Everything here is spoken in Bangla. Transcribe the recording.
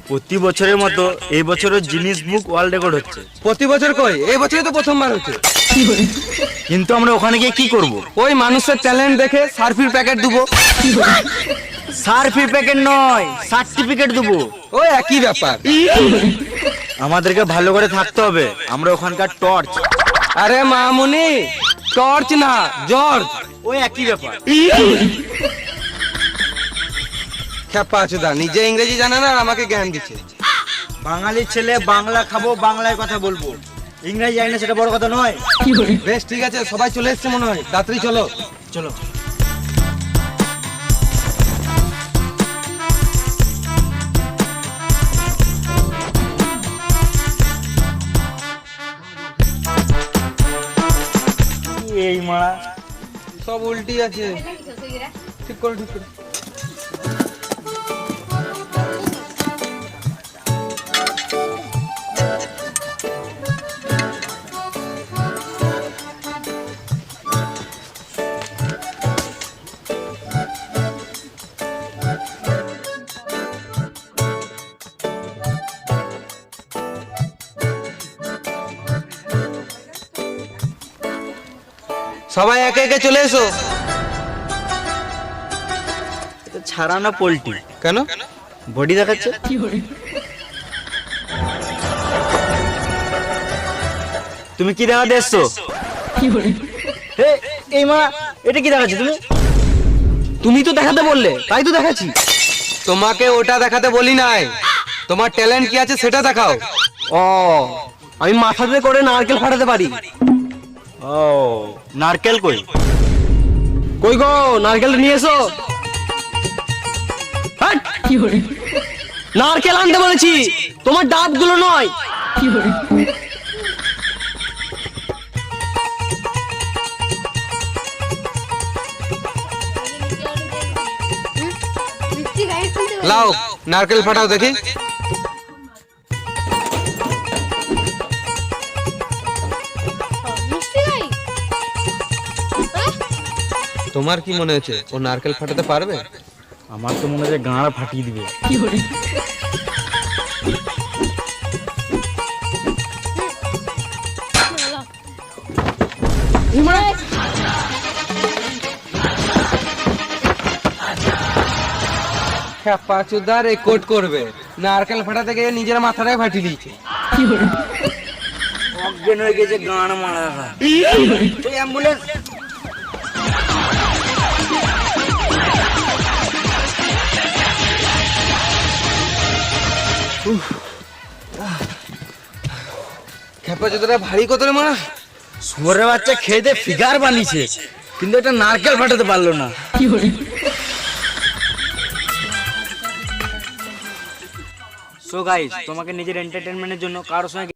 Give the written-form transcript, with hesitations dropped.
প্রতি বছরের মতো এই বছরও গিনেস বুক ওয়ার্ল্ড রেকর্ড হচ্ছে। প্রতি বছর কই, এই বছরই তো প্রথমবার হচ্ছে। কিন্তু আমরা ওখানে গিয়ে কি করব? ওই মানুষের ট্যালেন্ট দেখে সার্ফির প্যাকেট দেবো। সার্ফি প্যাকেট নয়, সার্টিফিকেট দেবো। ওই একই ব্যাপার। আমাদেরকে ভালো করে থাকতে হবে। আমরা ওখানকার টর্চ। আরে মামুনি, টর্চ না জর্জ। ওই একই ব্যাপার। খেপা আছুদা নিজে ইংরেজি জানে না আর আমাকে জ্ঞান দিচ্ছে। বাঙালির ছেলে, বাংলা খাবো, বাংলায় কথা বলবো। ইংরেজি জানি না সেটা বড় কথা নয়। বেশ ঠিক আছে, সবাই চলে এসছে মনে হয়, তাড়াতাড়ি চলো। চলো। এই মারা সব উল্টি আছে। ঠিক করো, ঠিক করো। সবাই একে একে চলে এসো। ছাড়া না পোল্ট্রি। কেন? বডি দেখাচ্ছে। তুমি কি দেখাতে এসছো? এই মা, এটা কি দেখাচ্ছে তুমি? তুমি তো দেখাতে বললে, তাই তো দেখাচ্ছি। তোমাকে ওটা দেখাতে বলি নাই, তোমার ট্যালেন্ট কি আছে সেটা দেখাও। ও, আমি মাথাতে করে নারকেল ফাটাতে পারি। ও, নারকেল কই? কই গো, নারকেল নিয়ে এসো। হাট! নারকেল আনতে বলেছি, তোমার ডাব গুলো নয়। লাও নারকেল ফাটাও দেখি। তোমার কি মনে হচ্ছে ও নারকেল ফাটাতে পারবে? আমার তো মনে হয় গাঁড় ফাটিয়ে দিবে। পাঁচুদার রেকর্ড করবে, নারকেল ফাটাতে গিয়ে নিজের মাথাটাই ফাটিয়ে দিয়েছে। অজ্ঞান হয়ে গেছে গাঁড় মারা। অ্যাম্বুলেন্স। খেপা চোদাটা ভারী কত রে মারা। শুয়োরের বাচ্চা খেয়ে ফিগার বানিয়েছে, কিন্তু এটা নারকেল ফাটাতে পারলো না। সো গাইস, তোমাকে নিজের এন্টারটেইনমেন্টের জন্য কারোর সঙ্গে